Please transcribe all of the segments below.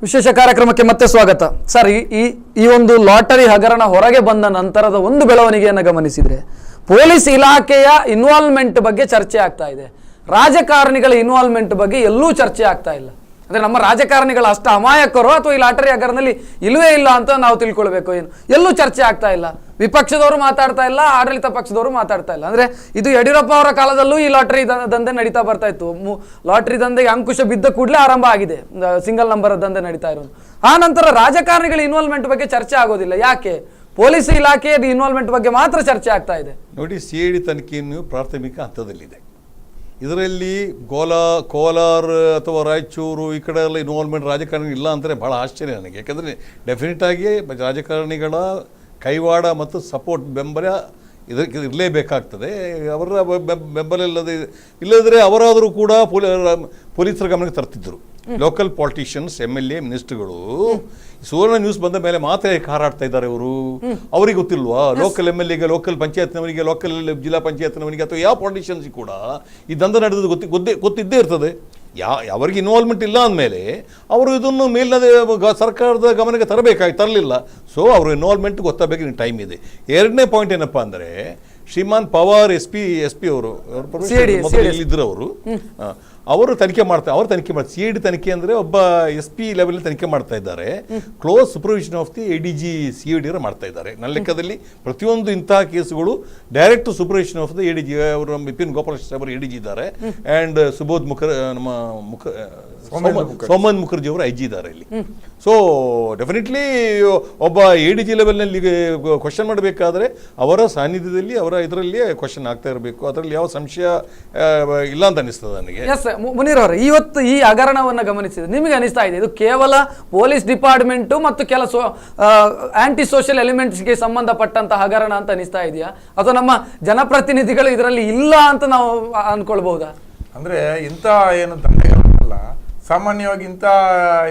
ವಿಶೇಷ ಕಾರ್ಯಕ್ರಮಕ್ಕೆ ಮತ್ತೆ ಸ್ವಾಗತ ಸರ್. ಈ ಒಂದು ಲಾಟರಿ ಹಗರಣ ಹೊರಗೆ ಬಂದ ನಂತರದ ಒಂದು ಬೆಳವಣಿಗೆಯನ್ನು ಗಮನಿಸಿದ್ರೆ ಪೊಲೀಸ್ ಇಲಾಖೆಯ ಇನ್ವಾಲ್ವ್ಮೆಂಟ್ ಬಗ್ಗೆ ಚರ್ಚೆ ಆಗ್ತಾ ಇದೆ. ರಾಜಕಾರಣಿಗಳ ಇನ್ವಾಲ್ವ್ಮೆಂಟ್ ಬಗ್ಗೆ ಎಲ್ಲೂ ಚರ್ಚೆ ಆಗ್ತಾ ಇಲ್ಲ. ಅಂದರೆ ನಮ್ಮ ರಾಜಕಾರಣಿಗಳು ಅಷ್ಟು ಅಮಾಯಕರು ಅಥವಾ ಈ ಲಾಟರಿ ಹಗರಣದಲ್ಲಿ ಇಲ್ಲವೇ ಇಲ್ಲ ಅಂತ ನಾವು ತಿಳ್ಕೊಳ್ಬೇಕು. ಏನು ಎಲ್ಲೂ ಚರ್ಚೆ ಆಗ್ತಾ ಇಲ್ಲ. ವಿಪಕ್ಷದವರು ಮಾತಾಡ್ತಾ ಇಲ್ಲ, ಆಡಳಿತ ಪಕ್ಷದವರು ಮಾತಾಡ್ತಾ ಇಲ್ಲ. ಅಂದರೆ ಇದು ಯಡಿಯೂರಪ್ಪ ಅವರ ಕಾಲದಲ್ಲೂ ಈ ಲಾಟರಿ ದಂಧೆ ನಡೀತಾ ಬರ್ತಾ ಇತ್ತು. ಲಾಟರಿ ದಂಧೆಗೆ ಅಂಕುಶ ಬಿದ್ದ ಕೂಡಲೇ ಆರಂಭ ಆಗಿದೆ, ಸಿಂಗಲ್ ನಂಬರ್ ದಂಧೆ ನಡೀತಾ ಇರೋದು. ಆ ನಂತರ ರಾಜಕಾರಣಿಗಳ ಇನ್ವಾಲ್ವ್ಮೆಂಟ್ ಬಗ್ಗೆ ಚರ್ಚೆ ಆಗೋದಿಲ್ಲ. ಯಾಕೆ? ಪೊಲೀಸ್ ಇಲಾಖೆಯ ಇನ್ವಾಲ್ವ್ಮೆಂಟ್ ಬಗ್ಗೆ ಮಾತ್ರ ಚರ್ಚೆ ಆಗ್ತಾ ಇದೆ. ನೋಡಿ, CID ತನಿಖೆಯನ್ನು ಪ್ರಾಥಮಿಕ ಹಂತದಲ್ಲಿದೆ. ಇದರಲ್ಲಿ ಕೋಲಾರ ಅಥವಾ ರಾಯಚೂರು ಈ ಕಡೆ ಎಲ್ಲ ಇನ್ವಾಲ್ವ್ಮೆಂಟ್ ರಾಜಕಾರಣಿ ಇಲ್ಲ ಅಂದರೆ ಭಾಳ ಆಶ್ಚರ್ಯ ನನಗೆ. ಯಾಕಂದರೆ ಡೆಫಿನೆಟಾಗಿ ರಾಜಕಾರಣಿಗಳ ಕೈವಾಡ ಮತ್ತು ಸಪೋರ್ಟ್ ಬೆಂಬಲ ಇದಕ್ಕೆ ಇರಲೇಬೇಕಾಗ್ತದೆ. ಅವರ ಬೆಂಬಲ ಇಲ್ಲದ್ರೆ ಅವರಾದರೂ ಕೂಡ ಪೊಲೀಸರ ಗಮನಕ್ಕೆ ತರ್ತಿದ್ದರು. ಲೋಕಲ್ ಪಾಲಿಟಿಷಿಯನ್ಸ್, MLA, ಮಿನಿಸ್ಟರ್ಗಳು ಸುವರ್ಣ ನ್ಯೂಸ್ ಬಂದ ಮೇಲೆ ಮಾತ್ರ ಹಾರಾಡ್ತಾ ಇದ್ದಾರೆ. ಅವರು ಅವ್ರಿಗೆ ಗೊತ್ತಿಲ್ವಾ? ಲೋಕಲ್ MLAಗೆ, ಲೋಕಲ್ ಪಂಚಾಯತ್ನವರಿಗೆ, ಲೋಕಲ್ ಜಿಲ್ಲಾ ಪಂಚಾಯತ್ನವರಿಗೆ ಅಥವಾ ಯಾವ ಪಾಲಿಟಿಷಿಯನ್ಸ್ ಕೂಡ ಈ ದಂಧೆ ನಡೆದು ಗೊತ್ತಿದ್ದೇ ಇರ್ತದೆ. ಅವರಿಗೆ ಇನ್ವಾಲ್ವ್ಮೆಂಟ್ ಇಲ್ಲ ಅಂದಮೇಲೆ ಅವರು ಇದನ್ನು ಮೇಲಿನ ಸರ್ಕಾರದ ಗಮನಕ್ಕೆ ತರಲಿಲ್ಲ. ಸೊ ಅವರು ಇನ್ವಾಲ್ವ್ಮೆಂಟ್ ಗೊತ್ತಾಗಬೇಕು, ಟೈಮ್ ಇದೆ. ಎರಡನೇ ಪಾಯಿಂಟ್ ಏನಪ್ಪಾ ಅಂದರೆ, ಶ್ರೀಮಾನ್ ಪವಾರ್ ಎಸ್ ಪಿ ಅವರು ಇದ್ರು, ಅವರು ತನಿಖೆ ಮಾಡ್ತಾರೆ. CID ತನಿಖೆ ಅಂದರೆ ಒಬ್ಬ SP ಲೆವೆಲ್ ತನಿಖೆ ಮಾಡ್ತಾ ಇದ್ದಾರೆ. Close supervision of the ADG CID ಮಾಡ್ತಾ ಇದ್ದಾರೆ. ನನ್ನ ಲೆಕ್ಕದಲ್ಲಿ ಪ್ರತಿಯೊಂದು ಇಂತಹ ಕೇಸುಗಳು direct supervision of the ADG. ಅವರು ಬಿಪಿನ್ ಗೋಪಾಲಕೃಷ್ಣ ಅವರು ADG ಇದ್ದಾರೆ, ಆ್ಯಂಡ್ ಸುಬೋಧ್ ಸೋಮನ್ ಮುಖರ್ಜಿ ಅವರು IG ಇದ್ದಾರೆ ಇಲ್ಲಿ. ಸೊ ಡೆಫಿನೆಟ್ಲಿ ಒಬ್ಬ ADG ಲೆವೆಲ್ನಲ್ಲಿ ಕ್ವಶನ್ ಮಾಡಬೇಕಾದ್ರೆ ಅವರ ಸಾನ್ನಿಧ್ಯದಲ್ಲಿ, ಅವರ ಇದರಲ್ಲಿ ಕ್ವಶನ್ ಆಗ್ತಾ ಇರಬೇಕು. ಅದರಲ್ಲಿ ಯಾವ ಸಂಶಯ ಇಲ್ಲ ಅಂತ ಅನಿಸ್ತದೆ ನನಗೆ. ಮುನೀರ್ ಅವರು, ಇವತ್ತು ಈ ಹಗರಣವನ್ನು ಗಮನಿಸಿದ್ರೆ ನಿಮಗೆ ಅನಿಸ್ತಾ ಇದೆ ಇದು ಕೇವಲ ಪೊಲೀಸ್ ಡಿಪಾರ್ಟ್ಮೆಂಟ್ ಮತ್ತು ಕೆಲ ಆಂಟಿ ಸೋಷಿಯಲ್ ಎಲಿಮೆಂಟ್ಸ್ಗೆ ಸಂಬಂಧಪಟ್ಟಂತ ಹಗರಣ ಅಂತ ಅನಿಸ್ತಾ ಇದೆಯಾ, ಅಥವಾ ನಮ್ಮ ಜನಪ್ರತಿನಿಧಿಗಳು ಇದರಲ್ಲಿ ಇಲ್ಲ ಅಂತ ನಾವು ಅನ್ಕೊಳ್ಬಹುದಾ? ಅಂದ್ರೆ ಇಂಥ ಏನು ದಂಧೆಗಳಲ್ಲ, ಸಾಮಾನ್ಯವಾಗಿ ಇಂಥ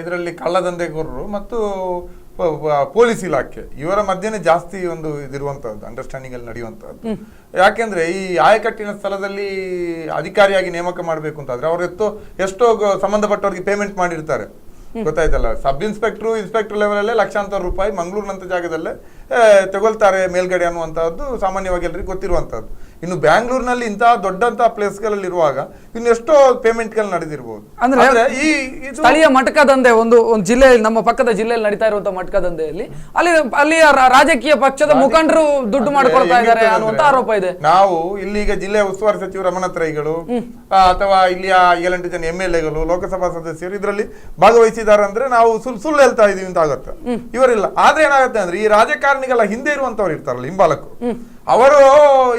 ಇದರಲ್ಲಿ ಕಳ್ಳದಂಧೆಗೋರರು ಮತ್ತು ಪೊಲೀಸ್ ಇಲಾಖೆ ಇವರ ಮಧ್ಯೆ ಜಾಸ್ತಿ ಒಂದು ಇದಿರುವಂತಹದ್ದು, ಅಂಡರ್ಸ್ಟ್ಯಾಂಡಿಂಗ್ ಅಲ್ಲಿ ನಡೆಯುವಂತಹದ್ದು. ಯಾಕೆಂದ್ರೆ ಈ ಆಯಕಟ್ಟಿನ ಸ್ಥಳದಲ್ಲಿ ಅಧಿಕಾರಿಯಾಗಿ ನೇಮಕ ಮಾಡಬೇಕು ಅಂತಾದ್ರೆ ಅವರು ಎಷ್ಟೋ ಸಂಬಂಧಪಟ್ಟವರಿಗೆ ಪೇಮೆಂಟ್ ಮಾಡಿರ್ತಾರೆ, ಗೊತ್ತಾಯ್ತಲ್ಲ. ಸಬ್ ಇನ್ಸ್ಪೆಕ್ಟರ್ ಲೆವೆಲ್ ಅಲ್ಲೇ ಲಕ್ಷಾಂತರ ರೂಪಾಯಿ ಮಂಗಳೂರಿನಂತ ಜಾಗದಲ್ಲೇ ತಗೊಳ್ತಾರೆ ಮೇಲ್ಗಡೆ ಅನ್ನುವಂತಹದ್ದು ಸಾಮಾನ್ಯವಾಗಿ ಎಲ್ಲರಿಗೂ ಗೊತ್ತಿರುವಂತಹದ್ದು. ಇನ್ನು ಬ್ಯಾಂಗ್ಳೂರಿನಲ್ಲಿ ಇಂತಹ ದೊಡ್ಡಂತಹ ಪ್ಲೇಸ್ಗಳಲ್ಲಿ ಇರುವಾಗ ಇನ್ನು ಎಷ್ಟೋ ಪೇಮೆಂಟ್ಗಳು ನಡೆದಿರಬಹುದು. ಅಂದ್ರೆ ಈ ಸ್ಥಳೀಯ ಮಟಕ ದಂಧೆ ಒಂದು ಜಿಲ್ಲೆಯಲ್ಲಿ, ನಮ್ಮ ಪಕ್ಕದ ಜಿಲ್ಲೆಯಲ್ಲಿ ನಡೀತಾ ಇರುವಂತಹ ಮಟಕ ದಂಧೆಯಲ್ಲಿ ಅಲ್ಲಿಯ ರಾಜಕೀಯ ಪಕ್ಷದ ಮುಖಂಡರು ದುಡ್ಡು ಮಾಡ್ಕೊಳ್ತಾ ಇದ್ದಾರೆ ಅನ್ನುವಂತ ಆರೋಪ ಇದೆ. ನಾವು ಇಲ್ಲಿಗ ಜಿಲ್ಲೆಯ ಉಸ್ತುವಾರಿ ಸಚಿವ ರಮನಾಥ್ ರೈಗಳು ಅಥವಾ ಇಲ್ಲಿಯ 7-8 ಜನ MLAಗಳು, ಲೋಕಸಭಾ ಸದಸ್ಯರು ಇದರಲ್ಲಿ ಭಾಗವಹಿಸಿದ್ದಾರೆ ಅಂದ್ರೆ ನಾವು ಸುಳ್ಳು ಹೇಳ್ತಾ ಇದೀವಿ ಅಂತ ಆಗುತ್ತೆ. ಇವರಿಲ್ಲ. ಆದ್ರೆ ಏನಾಗುತ್ತೆ ಅಂದ್ರೆ ಈ ರಾಜಕಾರಣಿಗಳ ಹಿಂದೆ ಇರುವಂತವ್ರು ಇರ್ತಾರಲ್ಲ, ಹಿಂಬಾಲಕರು, ಅವರು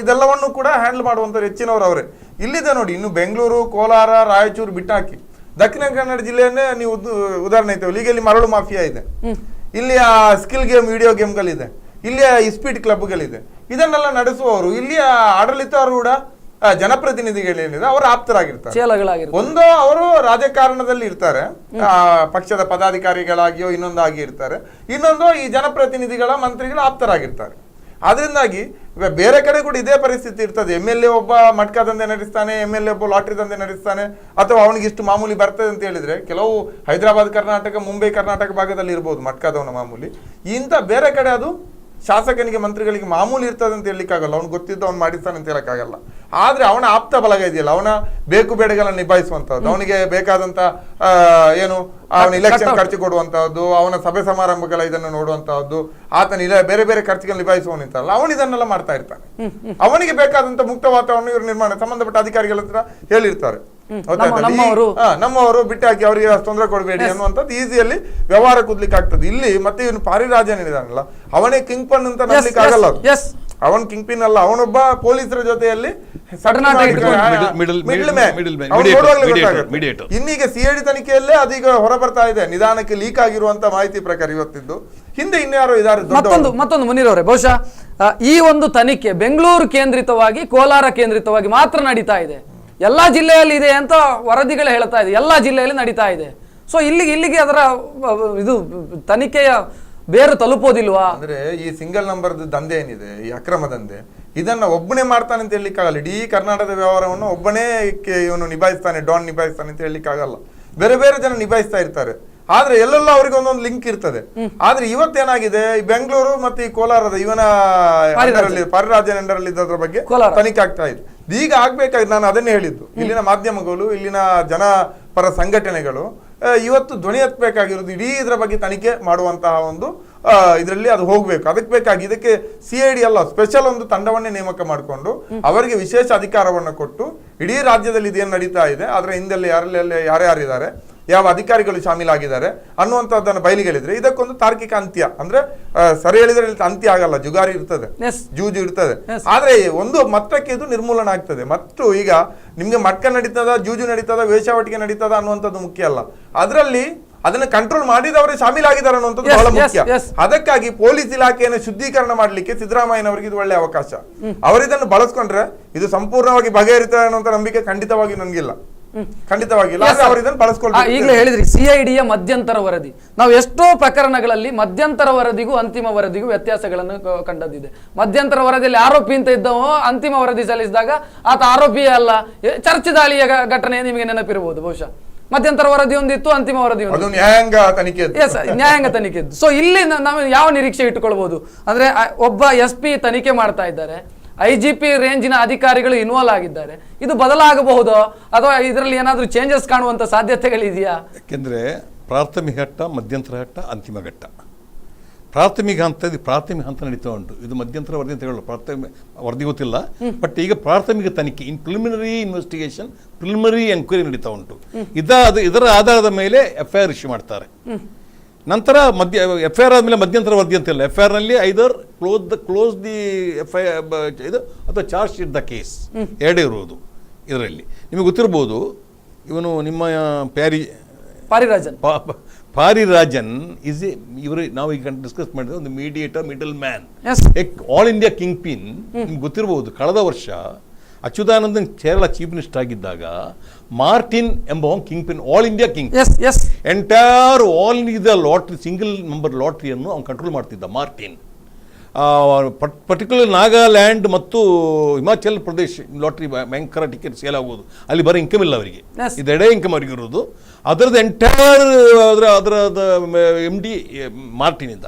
ಇದೆಲ್ಲವನ್ನು ಕೂಡ ಹ್ಯಾಂಡಲ್ ಮಾಡುವಂತ ಹೆಚ್ಚಿನವರು ಅವರೇ. ಇಲ್ಲಿದೆ ನೋಡಿ, ಇನ್ನು ಬೆಂಗಳೂರು, ಕೋಲಾರ, ರಾಯಚೂರು ಬಿಟ್ಟಾಕಿ ದಕ್ಷಿಣ ಕನ್ನಡ ಜಿಲ್ಲೆಯನ್ನೇ ನೀವು ಉದಾಹರಣೆ ಐತೇವಲ್ಲ. ಈಗ ಇಲ್ಲಿ ಮರಳು ಮಾಫಿಯಾ ಇದೆ, ಇಲ್ಲಿಯ ಸ್ಕಿಲ್ ಗೇಮ್, ವಿಡಿಯೋ ಗೇಮ್ಗಳಿದೆ, ಇಲ್ಲಿಯ ಸ್ಪೀಡ್ ಕ್ಲಬ್ಗಳಿದೆ. ಇದನ್ನೆಲ್ಲ ನಡೆಸುವವರು ಇಲ್ಲಿಯ ಆಡಳಿತಾರೂಢ ಜನಪ್ರತಿನಿಧಿಗಳೇನಿದೆ ಅವರ ಆಪ್ತರಾಗಿರ್ತಾರೆ. ಒಂದು ಅವರು ರಾಜಕಾರಣದಲ್ಲಿ ಇರ್ತಾರೆ, ಪಕ್ಷದ ಪದಾಧಿಕಾರಿಗಳಾಗಿಯೋ ಇನ್ನೊಂದಾಗಿ ಇರ್ತಾರೆ, ಇನ್ನೊಂದು ಈ ಜನಪ್ರತಿನಿಧಿಗಳ ಮಂತ್ರಿಗಳ ಆಪ್ತರಾಗಿರ್ತಾರೆ. ಅದರಿಂದಾಗಿ ಬೇರೆ ಕಡೆ ಕೂಡ ಇದೇ ಪರಿಸ್ಥಿತಿ ಇರ್ತದೆ. MLA ಒಬ್ಬ ಮಟ್ಕಾ ದಂಧೆ ನಡೆಸ್ತಾನೆ, MLA ಒಬ್ಬ ಲಾಟ್ರಿ ದಂಧೆ ನಡೆಸ್ತಾನೆ, ಅಥವಾ ಅವನಿಗೆ ಇಷ್ಟು ಮಾಮೂಲಿ ಬರ್ತದೆ ಅಂತ ಹೇಳಿದ್ರೆ, ಕೆಲವು ಹೈದರಾಬಾದ್ ಕರ್ನಾಟಕ, ಮುಂಬೈ ಕರ್ನಾಟಕ ಭಾಗದಲ್ಲಿ ಇರ್ಬೋದು ಮಟ್ಕಾದವನ ಮಾಮೂಲಿ. ಇಂಥ ಬೇರೆ ಕಡೆ ಅದು ಶಾಸಕನಿಗೆ, ಮಂತ್ರಿಗಳಿಗೆ ಮಾಮೂಲಿ ಇರ್ತದೆ ಅಂತ ಹೇಳಲಿಕ್ಕಾಗಲ್ಲ. ಅವ್ನು ಗೊತ್ತಿದ್ದು ಅವ್ನು ಮಾಡಿಸ್ತಾನೆ ಅಂತ ಹೇಳಕ್ಕಾಗಲ್ಲ. ಆದ್ರೆ ಅವನ ಆಪ್ತ ಬಲಗ ಇದೆಯಲ್ಲ, ಅವನ ಬೇಕು ಬೇಡಗಳನ್ನು ನಿಭಾಯಿಸುವಂತಹದ್ದು, ಅವನಿಗೆ ಬೇಕಾದಂತ ಏನು ಅವನ ಇಲೆಕ್ಷನ್ ಖರ್ಚು ಕೊಡುವಂತಹದ್ದು, ಅವನ ಸಭೆ ಸಮಾರಂಭಗಳ ಇದನ್ನು ನೋಡುವಂತಹದ್ದು, ಆತನ ಬೇರೆ ಬೇರೆ ಖರ್ಚುಗಳನ್ನು ನಿಭಾಯಿಸುವವನಿಂತಾರಲ್ಲ, ಅವನು ಇದನ್ನೆಲ್ಲ ಮಾಡ್ತಾ ಇರ್ತಾನೆ. ಅವನಿಗೆ ಬೇಕಾದಂತ ಮುಕ್ತ ವಾತಾವರಣ ಇವರು ನಿರ್ಮಾಣ ಸಂಬಂಧಪಟ್ಟ ಅಧಿಕಾರಿಗಳ ಹತ್ರ ಹೇಳಿರ್ತಾರೆ, ನಮ್ಮವರು ಬಿಟ್ಟಾಕಿ ಅವರಿಗೆ ತೊಂದರೆ ಕೊಡಬೇಡಿ ಅನ್ನುವಂಥದ್ದು ಈಸಿಯಲ್ಲಿ ವ್ಯವಹಾರ ಕುದ್ಲಿಕ್ಕೆ ಆಗ್ತದೆ. ಇಲ್ಲಿ ಮತ್ತೆ ಇವನು ಪಾರಿರಾಜನಿದಾನಲ್ಲ, ಅವನೇ ಕಿಂಗ್ ಪನ್ ಅಂತ ನಮ್ಲಿಕ್ಕೆ ಆಗಲ್ಲ. ಅವನ್ ಕಿಂಗ್ ಪಿನ್ ಅಲ್ಲ, ಅವನೊಬ್ಬ ಪೊಲೀಸರ ಜೊತೆಯಲ್ಲಿ ಇನ್ನೀಗ CID ತನಿಖೆಯಲ್ಲೇ ಅದೀಗ ಹೊರ ಬರ್ತಾ ಇದೆ. ನಿಧಾನಕ್ಕೆ ಲೀಕ್ ಆಗಿರುವಂತ ಮಾಹಿತಿ ಪ್ರಕಾರ ಇವತ್ತಿದ್ದು, ಹಿಂದೆ ಇನ್ಯಾರೋ ಇದಾರೆ. ಮತ್ತೊಂದು ಮುನೀರ್ ಅವರೇ, ಬಹುಶಃ ಈ ಒಂದು ತನಿಖೆ ಬೆಂಗಳೂರು ಕೇಂದ್ರಿತವಾಗಿ, ಕೋಲಾರ ಕೇಂದ್ರಿತವಾಗಿ ಮಾತ್ರ ನಡೀತಾ ಇದೆ. ಎಲ್ಲಾ ಜಿಲ್ಲೆಯಲ್ಲಿ ಇದೆ ಅಂತ ವರದಿಗಳು ಹೇಳ್ತಾ ಇದೆ, ಎಲ್ಲಾ ಜಿಲ್ಲೆಯಲ್ಲಿ ನಡೀತಾ ಇದೆ. ಸೊ ಇಲ್ಲಿಗೆ ಅದರ ಇದು ತನಿಖೆಯ ಬೇರೆ ತಲುಪೋದಿಲ್ವಾ? ಅಂದ್ರೆ ಈ ಸಿಂಗಲ್ ನಂಬರ್ ದಂಧೆ ಏನಿದೆ, ಈ ಅಕ್ರಮ ದಂಧೆ, ಇದನ್ನ ಒಬ್ಬನೇ ಮಾಡ್ತಾನೆ ಅಂತ ಹೇಳಲಿಕ್ಕಾಗಲ್ಲ. ಇಡೀ ಕರ್ನಾಟಕದ ವ್ಯವಹಾರವನ್ನು ಒಬ್ಬನೇ ಇವನು ನಿಭಾಯಿಸ್ತಾನೆ, ಡಾನ್ ನಿಭಾಯಿಸ್ತಾನೆ ಅಂತ ಹೇಳಲಿಕ್ಕಾಗಲ್ಲ. ಬೇರೆ ಬೇರೆ ಜನ ನಿಭಾಯಿಸ್ತಾ ಇರ್ತಾರೆ. ಆದ್ರೆ ಎಲ್ಲೆಲ್ಲ ಅವರಿಗೆ ಒಂದೊಂದು ಲಿಂಕ್ ಇರ್ತದೆ. ಆದ್ರೆ ಇವತ್ತೇನಾಗಿದೆ, ಈ ಬೆಂಗಳೂರು ಮತ್ತೆ ಈ ಕೋಲಾರದ ಇವನ ಪಾರಿರಾಜನ್ ಅಂಡರಲ್ಲಿ ಇದ್ದದ್ರ ಬಗ್ಗೆ ತನಿಖೆ ಆಗ್ತಾ ಇದೆ. ಈಗ ಆಗ್ಬೇಕಾದ್ರೆ ನಾನು ಅದನ್ನೇ ಹೇಳಿದ್ದು, ಇಲ್ಲಿನ ಮಾಧ್ಯಮಗಳು, ಇಲ್ಲಿನ ಜನಪರ ಸಂಘಟನೆಗಳು ಇವತ್ತು ಧ್ವನಿ ಎತ್ತಬೇಕಾಗಿರೋದು ಇಡೀ ಇದರ ಬಗ್ಗೆ ತನಿಖೆ ಮಾಡುವಂತಹ ಒಂದು ಇದರಲ್ಲಿ ಅದು ಹೋಗ್ಬೇಕು. ಅದಕ್ಕೆ ಬೇಕಾಗಿ ಇದಕ್ಕೆ CID ಅಲ್ಲ, ಸ್ಪೆಷಲ್ ಒಂದು ತಂಡವನ್ನೇ ನೇಮಕ ಮಾಡಿಕೊಂಡು ಅವರಿಗೆ ವಿಶೇಷ ಅಧಿಕಾರವನ್ನು ಕೊಟ್ಟು ಇಡೀ ರಾಜ್ಯದಲ್ಲಿ ಇದೇನು ನಡೀತಾ ಇದೆ, ಅದರ ಹಿಂದೆಲ್ಲಿ ಯಾರ್ಯಾರಿದ್ದಾರೆ, ಯಾವ ಅಧಿಕಾರಿಗಳು ಶಾಮೀಲಾಗಿದ್ದಾರೆ ಅನ್ನುವಂಥದ್ದನ್ನು ಬಯಲಿಗೆಳಿದ್ರೆ ಇದಕ್ಕೊಂದು ತಾರ್ಕಿಕ ಅಂತ್ಯ, ಅಂದ್ರೆ ಸರಿ ಹೇಳಿದ್ರೆ ಅಂತ್ಯ ಆಗಲ್ಲ, ಜುಗಾರಿ ಇರ್ತದೆ, ಜೂಜು ಇರ್ತದೆ. ಆದ್ರೆ ಒಂದು ಮಟ್ಟಕ್ಕೆ ಇದು ನಿರ್ಮೂಲನ ಆಗ್ತದೆ. ಮತ್ತು ಈಗ ನಿಮ್ಗೆ ಮಟ್ಕ ನಡೀತದ, ಜೂಜು ನಡೀತದ, ವೇಷಾವಟಿಕೆ ನಡೀತದ ಅನ್ನುವಂಥದ್ದು ಮುಖ್ಯ ಅಲ್ಲ, ಅದರಲ್ಲಿ ಅದನ್ನ ಕಂಟ್ರೋಲ್ ಮಾಡಿದವರೇ ಶಾಮೀಲಾಗಿದ್ದಾರೆ ಅನ್ನುವಂಥದ್ದು ಬಹಳ ಮುಖ್ಯ. ಅದಕ್ಕಾಗಿ ಪೊಲೀಸ್ ಇಲಾಖೆಯನ್ನು ಶುದ್ಧೀಕರಣ ಮಾಡಲಿಕ್ಕೆ ಸಿದ್ದರಾಮಯ್ಯನವರಿಗೆ ಇದು ಒಳ್ಳೆ ಅವಕಾಶ. ಅವರಿದನ್ನು ಬಳಸ್ಕೊಂಡ್ರೆ ಇದು ಸಂಪೂರ್ಣವಾಗಿ ಬಗೆಹರಿತಾರೆ ಅನ್ನುವಂಥ ನಂಬಿಕೆ ಖಂಡಿತವಾಗಿ ನನಗಿಲ್ಲ, ಖಂಡಿತವಾಗಿಲ್ಲ. ಅವರಿದನ್ನು ಬಳಸ್ಕೊಳ್ಬೇಕು. ಈಗಲೇ ಹೇಳಿದ್ರಿ CIDಯ ಮಧ್ಯಂತರ ವರದಿ, ನಾವು ಎಷ್ಟೋ ಪ್ರಕರಣಗಳಲ್ಲಿ ಮಧ್ಯಂತರ ವರದಿಗೂ ಅಂತಿಮ ವರದಿಗೂ ವ್ಯತ್ಯಾಸಗಳನ್ನು ಕಂಡದ್ದಿದೆ. ಮಧ್ಯಂತರ ವರದಿಯಲ್ಲಿ ಆರೋಪಿ ಅಂತ ಇದ್ದವ ಅಂತಿಮ ವರದಿ ಸಲ್ಲಿಸಿದಾಗ ಆತ ಆರೋಪಿಯೇ ಅಲ್ಲ. ಚರ್ಚ್ ದಾಳಿಯ ಘಟನೆ ನಿಮಗೆ ನೆನಪಿರಬಹುದು ಬಹುಶಃ. ಮಧ್ಯಂತರ ವರದಿ ಒಂದಿತ್ತು, ಅಂತಿಮ ವರದಿ ಒಂದು, ನ್ಯಾಯಾಂಗ ತನಿಖೆ. ನ್ಯಾಯಾಂಗ ತನಿಖೆ. ಸೊ ಇಲ್ಲಿ ನಾವು ಯಾವ ನಿರೀಕ್ಷೆ ಇಟ್ಟುಕೊಳ್ಬಹುದು ಅಂದ್ರೆ, ಒಬ್ಬ SP ತನಿಖೆ ಮಾಡ್ತಾ ಇದ್ದಾರೆ, IGP ರೇಂಜಿನ ಅಧಿಕಾರಿಗಳು ಇನ್ವಾಲ್ವ್ ಆಗಿದ್ದಾರೆ, ಇದು ಬದಲಾಗಬಹುದೋ ಅಥವಾ ಇದರಲ್ಲಿ ಏನಾದರೂ ಚೇಂಜಸ್ ಕಾಣುವಂತ ಸಾಧ್ಯತೆಗಳಿದೆಯಾ? ಯಾಕೆಂದ್ರೆ ಪ್ರಾಥಮಿಕ ಘಟ್ಟ, ಮಧ್ಯಂತರ ಘಟ್ಟ, ಅಂತಿಮ ಘಟ್ಟ. ಪ್ರಾಥಮಿಕ ಹಂತ ನಡೀತಾ ಉಂಟು. ಇದು ಮಧ್ಯಂತರ ವರದಿ ಅಂತ ಹೇಳೋದು, ಪ್ರಾಥಮಿಕ ವರದಿ ಗೊತ್ತಿಲ್ಲ, ಬಟ್ ಈಗ ಪ್ರಾಥಮಿಕ ತನಿಖೆ, ಪ್ರಿಲಿಮಿನರಿ ಇನ್ವೆಸ್ಟಿಗೇಷನ್, ಪ್ರಿಲಿಮಿನರಿ ಎಂಕ್ವೈರಿ ನಡೀತಾ ಉಂಟು. ಇದರ ಆಧಾರದ ಮೇಲೆ FIR ಇಶ್ಯೂ ಮಾಡ್ತಾರೆ. ನಂತರ FIR ಆದಮೇಲೆ ಮಧ್ಯಂತರ ವರದಿ ಅಂತಿಲ್ಲ. FIR ನಲ್ಲಿ ಐದರ್ ಕ್ಲೋಸ್ ದಿ FIR ಇದು ಅಥವಾ ಚಾರ್ಜ್ ಶೀಟ್ ದ ಕೇಸ್, ಎರಡೇ ಇರುವುದು ಇದರಲ್ಲಿ. ನಿಮಗೆ ಗೊತ್ತಿರ್ಬೋದು, ಇವನು ನಿಮ್ಮ ಪಾರಿರಾಜನ್ ಇಸ್ ನಾವು ಈಗ ಡಿಸ್ಕಸ್ ಮಾಡಿದ್ರೆ ಒಂದು mediator, middle man, all India kingpin. ನಿಮ್ಗೆ ಗೊತ್ತಿರಬಹುದು, ಕಳೆದ ವರ್ಷ ಅಚ್ಯುತಾನಂದನ್ ಕೇರಳ ಚೀಫ್ ಮಿನಿಸ್ಟರ್ ಆಗಿದ್ದಾಗ ಮಾರ್ಟಿನ್ ಎಂಬ kingpin, all India king, entire all India lottery, single number ಲಾಟ್ರಿಯನ್ನು ಅವನು ಕಂಟ್ರೋಲ್ ಮಾಡ್ತಿದ್ದ ಮಾರ್ಟಿನ್. ಪರ್ಟಿಕ್ಯುಲರ್ ನಾಗಾಲ್ಯಾಂಡ್ ಮತ್ತು ಹಿಮಾಚಲ್ ಪ್ರದೇಶ್ ಲಾಟ್ರಿ ಭಯಂಕರ ಟಿಕೆಟ್ ಸೇಲ್ ಆಗುವುದು, ಅಲ್ಲಿ ಬರೋ ಇನ್ಕಮ್ ಇಲ್ಲ ಅವರಿಗೆ, ಇದೆಡೆ ಇನ್ಕಮ್ ಅವರಿಗೆ ಇರೋದು. ಅದರದ್ದು ಎಂಟೈರ್ ಅದರದ MD ಮಾರ್ಟಿನ್ ಇದ್ದ.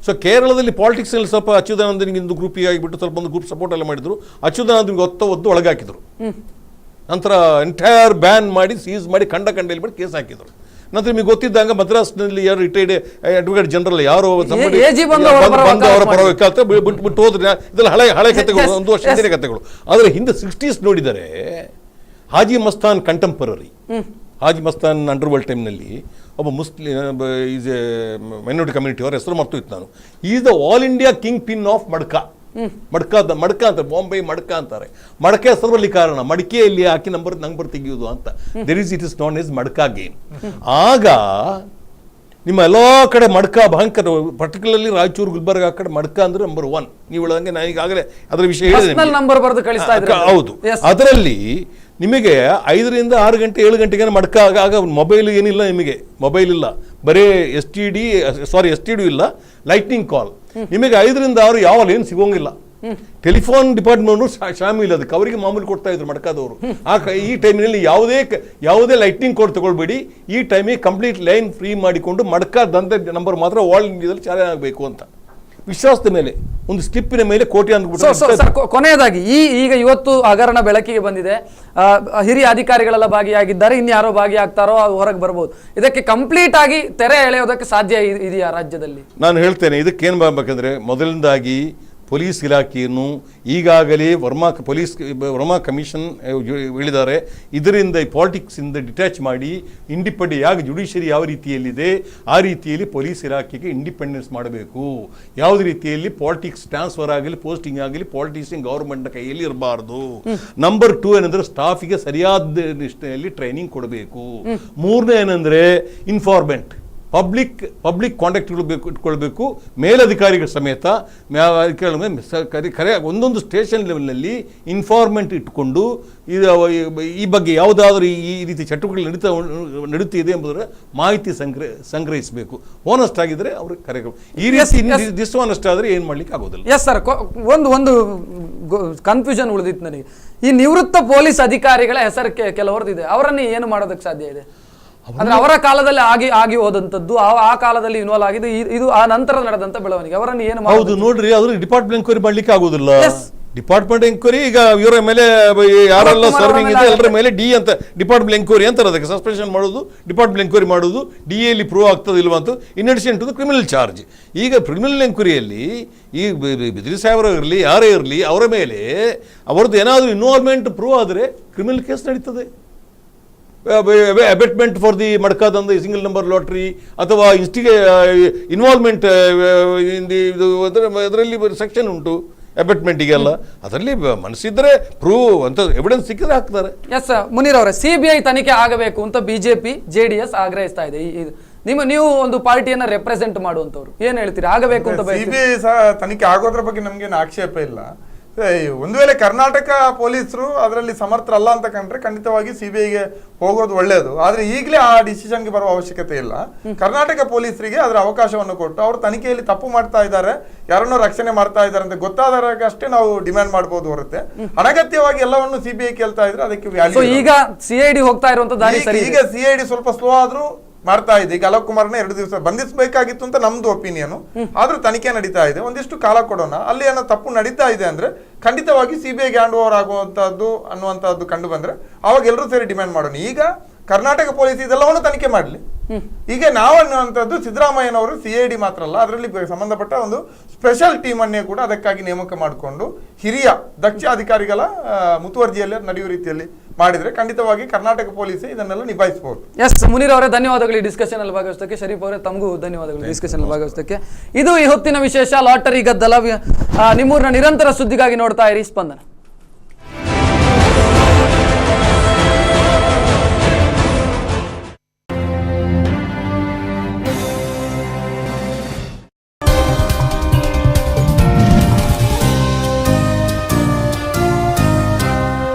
ಸೊ ಕೇರಳದಲ್ಲಿ ಪಾಲಿಟಿಕ್ಸಲ್ಲಿ ಸ್ವಲ್ಪ ಅಚ್ಯುತಾನಂದನಿಗೆ ಒಂದು ಗ್ರೂಪಿಗೆ ಆಗಿಬಿಟ್ಟು ಸ್ವಲ್ಪ ಒಂದು ಗ್ರೂಪ್ ಸಪೋರ್ಟ್ ಎಲ್ಲ ಮಾಡಿದ್ರು. ಅಚ್ಯುತಾನಂದನಿಗೆ ಒದ್ದು ಒಳಗಾಕಿದ್ರು. ನಂತರ ಎಂಟೈರ್ ಬ್ಯಾನ್ ಮಾಡಿ, ಸೀಸ್ ಮಾಡಿ, ಕಂಡ ಹೇಳ್ಬಿಟ್ಟು ಕೇಸ್ ಹಾಕಿದ್ರು. ನಂತರ ನಿಮಗೆ ಗೊತ್ತಿದ್ದಂಗೆ ಮದ್ರಾಸ್ನಲ್ಲಿ ಯಾರು ರಿಟೈರ್ಡ್ ಅಡ್ವೊಕೇಟ್ ಜನರಲ್ ಯಾರೋ ಅವರ ಪರವಾಗಿ ಬಿಟ್ಟು ಹೋದ್ರೆ, ಇದೆಲ್ಲ ಹಳೆ ಕಥೆಗಳು, ಒಂದು ವರ್ಷ ಹಿಂದಿನ ಕಥೆಗಳು. ಆದರೆ ಹಿಂದೆ 60s ನೋಡಿದರೆ ಹಾಜಿ ಮಸ್ತಾನ್ ಕಂಟೆಂಪರರಿ, ಹಾಜಿ ಮಸ್ತಾನ್ ಅಂಡರ್ವರ್ಲ್ಡ್ ಟೈಮ್ನಲ್ಲಿ ಒಬ್ಬ Muslim is a minority community, ಅವರ ಹೆಸರು ಮರ್ತು ಇತ್ತು ನಾನು. Is the all India kingpin of Matka ಅಂತಾರೆ, ಬಾಂಬೆ ಮಡ್ಕ ಅಂತಾರೆ. ಮಡಕೆ ಹೆಸರು ಬರಲಿ ಕಾರಣ, ಮಡಿಕೆಯಲ್ಲಿ ಹಾಕಿ ನಂಬರ್ ತೆಗೆಯುವುದು ಅಂತ. ಇಟ್ ಇಸ್ ನಾನ್ ಇಸ್ ಮಡ್ಕ ಗೇಮ್. ಆಗ ನಿಮ್ಮ ಎಲ್ಲ ಕಡೆ ಮಡ್ಕ ಭಯಂಕರ, ಪರ್ಟಿಕ್ಯುಲರ್ಲಿ ರಾಯಚೂರು, ಗುಲ್ಬರ್ಗ ಆ ಕಡೆ ಮಡ್ಕ ಅಂದ್ರೆ ನಂಬರ್ 1. ನೀವು ಹೇಳಂಗೆ ನಾನು ಈಗಾಗಲೇ ಅದರ ವಿಷಯ ಹೇಳಿದೆ. ಹೌದು, ಅದರಲ್ಲಿ ನಿಮಗೆ 5 ರಿಂದ 6 ಗಂಟೆ 7 ಗಂಟೆಗೆ ಮಡ್ಕ ಆಗ ಮೊಬೈಲ್ ಏನಿಲ್ಲ, ನಿಮಗೆ ಮೊಬೈಲ್ ಇಲ್ಲ, ಬರೇ STD ಇಲ್ಲ, ಲೈಟ್ನಿಂಗ್ ಕಾಲ್. ನಿಮಗೆ 5 ರಿಂದ 6 ಯಾವ ಏನು ಸಿಗೋಂಗಿಲ್ಲ. ಟೆಲಿಫೋನ್ ಡಿಪಾರ್ಟ್ಮೆಂಟ್ ಶಾಮೀಲ್, ಅದಕ್ಕೆ ಅವರಿಗೆ ಮಾಮೂಲಿ ಕೊಡ್ತಾ ಇದ್ರು ಮಡ್ಕದವರು. ಈ ಟೈಮಿನಲ್ಲಿ ಯಾವುದೇ ಲೈಟ್ನಿಂಗ್ ಕೋಡ್ ತಗೊಳ್ಬೇಡಿ, ಈ ಟೈಮಿಗೆ ಕಂಪ್ಲೀಟ್ ಲೈನ್ ಫ್ರೀ ಮಾಡಿಕೊಂಡು ಮಡ್ಕ ದಂಧೆ ನಂಬರ್ ಮಾತ್ರ ಆಲ್ ಇಂಡಿಯಾದಲ್ಲಿ ಚಾಲನೆ ಆಗಬೇಕು ಅಂತ ವಿಶ್ವಾಸದ ಮೇಲೆ, ಒಂದು ಸ್ಲಿಪ್ಪಿನ ಮೇಲೆ ಕೋಟಿ ಅಂದ್ಬಿಟ್ಟು. ಕೊನೆಯದಾಗಿ ಈಗ ಇವತ್ತು ಹಗರಣ ಬೆಳಕಿಗೆ ಬಂದಿದೆ, ಹಿರಿಯ ಅಧಿಕಾರಿಗಳೆಲ್ಲ ಭಾಗಿಯಾಗಿದ್ದಾರೆ, ಇನ್ಯಾರೋ ಭಾಗಿಯಾಗ್ತಾರೋ ಹೊರಗೆ ಬರ್ಬೋದು. ಇದಕ್ಕೆ ಕಂಪ್ಲೀಟ್ ಆಗಿ ತೆರೆ ಎಳೆಯೋದಕ್ಕೆ ಸಾಧ್ಯ ಇದೆಯಾ ರಾಜ್ಯದಲ್ಲಿ? ನಾನು ಹೇಳ್ತೇನೆ, ಇದಕ್ಕೇನು ಮಾಡಬೇಕಂದ್ರೆ, ಮೊದಲನೇದಾಗಿ ಪೊಲೀಸ್ ಇಲಾಖೆಯನ್ನು ಈಗಾಗಲೇ ವರ್ಮಾ ಕಮಿಷನ್ ಹೇಳಿದ್ದಾರೆ, ಇದರಿಂದ ಪಾಲಿಟಿಕ್ಸ್ ಇಂದ ಡಿಟ್ಯಾಚ್ ಮಾಡಿ ಇಂಡಿಪೆಂಡೆಂಟ್ ಜುಡಿಷಿಯರಿ ಯಾವ ರೀತಿಯಲ್ಲಿದೆ ಆ ರೀತಿಯಲ್ಲಿ ಪೊಲೀಸ್ ಇಲಾಖೆಗೆ ಇಂಡಿಪೆಂಡೆನ್ಸ್ ಮಾಡಬೇಕು. ಯಾವುದೇ ರೀತಿಯಲ್ಲಿ ಪಾಲಿಟಿಕ್ಸ್ ಟ್ರಾನ್ಸ್ಫರ್ ಆಗಲಿ, ಪೋಸ್ಟಿಂಗ್ ಆಗಲಿ, ಪಾಲಿಟಿಷಿಯನ್ ಗವರ್ಮೆಂಟ್ ಕೈಯಲ್ಲಿ ಇರಬಾರ್ದು. ನಂಬರ್ 2 ಏನಂದ್ರೆ ಸ್ಟಾಫಿಗೆ ಸರಿಯಾದ ನಿಷ್ಠೆಯಲ್ಲಿ ಟ್ರೈನಿಂಗ್ ಕೊಡಬೇಕು. 3ನೇ ಏನಂದ್ರೆ ಇನ್ಫಾರ್ಮೆಂಟ್, ಪಬ್ಲಿಕ್ ಕಾಂಟ್ಯಾಕ್ಟ್ ಇಟ್ಕೊಳ್ಬೇಕು, ಮೇಲಧಿಕಾರಿಗಳ ಸಮೇತ. ಒಂದೊಂದು ಸ್ಟೇಷನ್ ಲೆವೆಲ್ನಲ್ಲಿ ಇನ್ಫಾರ್ಮೆಂಟ್ ಇಟ್ಕೊಂಡು ಈ ಬಗ್ಗೆ ಯಾವುದಾದ್ರೂ ಈ ರೀತಿ ಚಟುವಟಿಕೆಗಳು ನಡೀತಿದೆ ಎಂಬುದರ ಮಾಹಿತಿ ಸಂಗ್ರಹಿಸಬೇಕು. ಓನೆಸ್ಟ್ ಆಗಿದ್ರೆ ಅವ್ರಿಗೆ ಕರೆಗಳು, ಈ ರೀತಿ ಡಿಸ್ಆನೆಸ್ಟ್ ಆದರೆ ಏನು ಮಾಡ್ಲಿಕ್ಕೆ ಆಗೋದಿಲ್ಲ. ಎಸ್ ಸರ್, ಒಂದು ಕನ್ಫ್ಯೂಷನ್ ಉಳಿದಿತ್ತು ನನಗೆ. ಈ ನಿವೃತ್ತ ಪೊಲೀಸ್ ಅಧಿಕಾರಿಗಳ ಹೆಸರು ಕೆಲವರದ್ದು ಇದೆ, ಅವರನ್ನು ಏನು ಮಾಡೋದಕ್ಕೆ ಸಾಧ್ಯ ಇದೆ? ಅಂದ್ರೆ ಅವರ ಕಾಲದಲ್ಲಿ ಆಗಿ ಹೋದಂತದ್ದು ಆ ಕಾಲದಲ್ಲಿ ಇನ್ವಾಲ್ವ್ ಆಗಿದೆ, ಇದು ಆ ನಂತರ ನಡೆದಂತ ಬೆಳವಣಿಗೆ. ಅವರನ್ನು ಏನು ಹೌದು ನೋಡ್ರಿ, ಅದ್ರ ಡಿಪಾರ್ಟ್ಮೆಂಟ್ ಎಂಕ್ವೈರಿ ಮಾಡ್ಲಿಕ್ಕೆ ಆಗುದಿಲ್ಲ. ಡಿಪಾರ್ಟ್ಮೆಂಟ್ ಎಂಕ್ವೈರಿ ಈಗ ಇವರ ಮೇಲೆ ಯಾರೆಲ್ಲ ಸರ್ವಿಂಗ್ ಇದೆ ಎಲ್ಲರ ಮೇಲೆ ಡಿ ಅಂತ ಡಿಪಾರ್ಟ್ಮೆಂಟ್ ಎಂಕ್ವೈರಿ ಅಂತಾರೆ. ಅದಕ್ಕೆ ಸಸ್ಪೆನ್ಷನ್ ಮಾಡೋದು, ಡಿಪಾರ್ಟ್ಮೆಂಟ್ ಎಂಕ್ವೈರಿ ಮಾಡೋದು, ಡಿ ಪ್ರೂವ್ ಆಗ್ತದೆ ಇಲ್ವಾ ಅಂತ, in addition to the criminal charge. ಈಗ ಕ್ರಿಮಿನಲ್ ಎಂಕ್ವೈರಿಯಲ್ಲಿ ಈ ಬಿದ್ರಿ ಸಾಹೇಬರು ಇರಲಿ ಯಾರೇ ಇರಲಿ ಅವರ ಮೇಲೆ ಅವರದ್ದು ಏನಾದರೂ ಇನ್ವಾಲ್ವ್ಮೆಂಟ್ ಪ್ರೂವ್ ಆದರೆ ಕ್ರಿಮಿನಲ್ ಕೇಸ್ ನಡೀತದೆ. ಅಬೆಟ್ಮೆಂಟ್ ಫಾರ್ ದಿ ಮಡ್ಕಾದಂದ ಸಿಂಗಲ್ ನಂಬರ್ ಲಾಟ್ರಿ ಅಥವಾ ಇನ್ವಾಲ್ವ್ಮೆಂಟ್ ಇದರಲ್ಲಿ ಸೆಕ್ಷನ್ ಉಂಟು ಅಬೆಟ್ಮೆಂಟಿಗೆಲ್ಲ. ಅದರಲ್ಲಿ ಮನಸ್ಸಿದ್ರೆ ಪ್ರೂವ್ ಅಂತ ಎವಿಡೆನ್ಸ್ ಸಿಕ್ಕಿದ್ರೆ ಹಾಕ್ತಾರೆ. ಎಸ್ ಮುನೀರ್ ಅವರೇ, ಸಿಬಿಐ ತನಿಖೆ ಆಗಬೇಕು ಅಂತ ಬಿಜೆಪಿ JDS ಆಗ್ರಹಿಸ್ತಾ ಇದೆ. ನೀವು ಒಂದು ಪಾರ್ಟಿಯನ್ನ ರೆಪ್ರೆಸೆಂಟ್ ಮಾಡುವಂತವ್ರು ಏನ್ ಹೇಳ್ತೀರಿ, ಆಗಬೇಕು ಅಂತ? ಸಿಬಿಐ ತನಿಖೆ ಆಗೋದ್ರ ಬಗ್ಗೆ ನಮ್ಗೇನು ಆಕ್ಷೇಪ ಇಲ್ಲ. ಒಂದು ವೇಳೆ ಕರ್ನಾಟಕ ಪೊಲೀಸರು ಅದರಲ್ಲಿ ಸಮರ್ಥರಲ್ಲ ಅಂತ ಕಂಡ್ರೆ ಖಂಡಿತವಾಗಿ ಸಿಬಿಐಗೆ ಹೋಗೋದು ಒಳ್ಳೆಯದು. ಆದ್ರೆ ಈಗಲೇ ಆ ಡಿಸಿಷನ್ಗೆ ಬರುವ ಅವಶ್ಯಕತೆ ಇಲ್ಲ. ಕರ್ನಾಟಕ ಪೊಲೀಸರಿಗೆ ಅದರ ಅವಕಾಶವನ್ನು ಕೊಟ್ಟು ಅವರು ತನಿಖೆಯಲ್ಲಿ ತಪ್ಪು ಮಾಡ್ತಾ ಇದ್ದಾರೆ, ಯಾರನ್ನೋ ರಕ್ಷಣೆ ಮಾಡ್ತಾ ಇದ್ದಾರೆ ಅಂತ ಗೊತ್ತಾದಾಗ ಅಷ್ಟೇ ನಾವು ಡಿಮ್ಯಾಂಡ್ ಮಾಡಬಹುದು ಹೊರತೆ ಅನಗತ್ಯವಾಗಿ ಎಲ್ಲವನ್ನು ಸಿಬಿಐ ಕೇಳ್ತಾ ಇದ್ರೆ ಅದಕ್ಕೆ ವ್ಯಾಲ್ಯೂ. ಈಗ CID ಹೋಗ್ತಾ ಇರುವಂತ ದಾರಿ ಸರಿ. ಈಗ CID ಸ್ವಲ್ಪ ಸ್ಲೋ ಆದ್ರೂ ಮಾಡ್ತಾ ಇದೆ. ಈಗ ಅಲೋಕ್ ಕುಮಾರ್ನ 2 ದಿವಸ ಬಂಧಿಸಬೇಕಾಗಿತ್ತು ಅಂತ ನಮ್ದು ಒಪಿನಿಯನ್. ಆದ್ರೂ ತನಿಖೆ ನಡೀತಾ ಇದೆ, ಒಂದಿಷ್ಟು ಕಾಲ ಕೊಡೋಣ. ಅಲ್ಲಿ ಏನೋ ತಪ್ಪು ನಡೀತಾ ಇದೆ ಅಂದ್ರೆ ಖಂಡಿತವಾಗಿ ಸಿಬಿಐಗೆ ಹ್ಯಾಂಡ್ ಓವರ್ ಆಗುವಂತದ್ದು ಅನ್ನುವಂತದ್ದು ಕಂಡು ಬಂದ್ರೆ ಅವಾಗ ಎಲ್ಲರೂ ಸೇರಿ ಡಿಮ್ಯಾಂಡ್ ಮಾಡೋಣ. ಈಗ ಕರ್ನಾಟಕ ಪೊಲೀಸ್ ಇದೆಲ್ಲವನ್ನು ತನಿಖೆ ಮಾಡಲಿ. ಈಗ ನಾವು ಅನ್ನುವಂಥದ್ದು ಸಿದ್ದರಾಮಯ್ಯನವರು CID ಮಾತ್ರ ಅಲ್ಲ, ಅದರಲ್ಲಿ ಸಂಬಂಧಪಟ್ಟ ಒಂದು ಸ್ಪೆಷಲ್ ಟೀಮ್ ಅನ್ನೇ ಕೂಡ ಅದಕ್ಕಾಗಿ ನೇಮಕ ಮಾಡಿಕೊಂಡು ಹಿರಿಯ ದಕ್ಷ ಅಧಿಕಾರಿಗಳ ಮುತುವರ್ಜಿಯಲ್ಲಿ ನಡೆಯುವ ರೀತಿಯಲ್ಲಿ ಮಾಡಿದ್ರೆ ಖಂಡಿತವಾಗಿ ಕರ್ನಾಟಕ ಪೊಲೀಸ್ ಇದನ್ನೆಲ್ಲ ನಿಭಾಯಿಸಬಹುದು. ಎಸ್ ಮುನೀರ್ ಅವರೇ, ಧನ್ಯವಾದಗಳು ಈ ಡಿಸ್ಕಷನ್ ಅಲ್ಲಿ ಭಾಗವಹಿಸೋದಕ್ಕೆ. ಶರೀಫ್ ಅವರೇ, ತಮಗೂ ಧನ್ಯವಾದಗಳು ಡಿಸ್ಕಷನ್ ಅಲ್ಲಿ ಭಾಗವಹಿಸೋದಕ್ಕೆ. ಇದು ಈ ಹೊತ್ತಿನ ವಿಶೇಷ ಲಾಟರಿ ಗದ್ದಲ. ನಿಮ್ಮೂರಿನ ನಿರಂತರ ಸುದ್ದಿಗಾಗಿ ನೋಡ್ತಾ ಇರಿ ಸ್ಪಂದನ.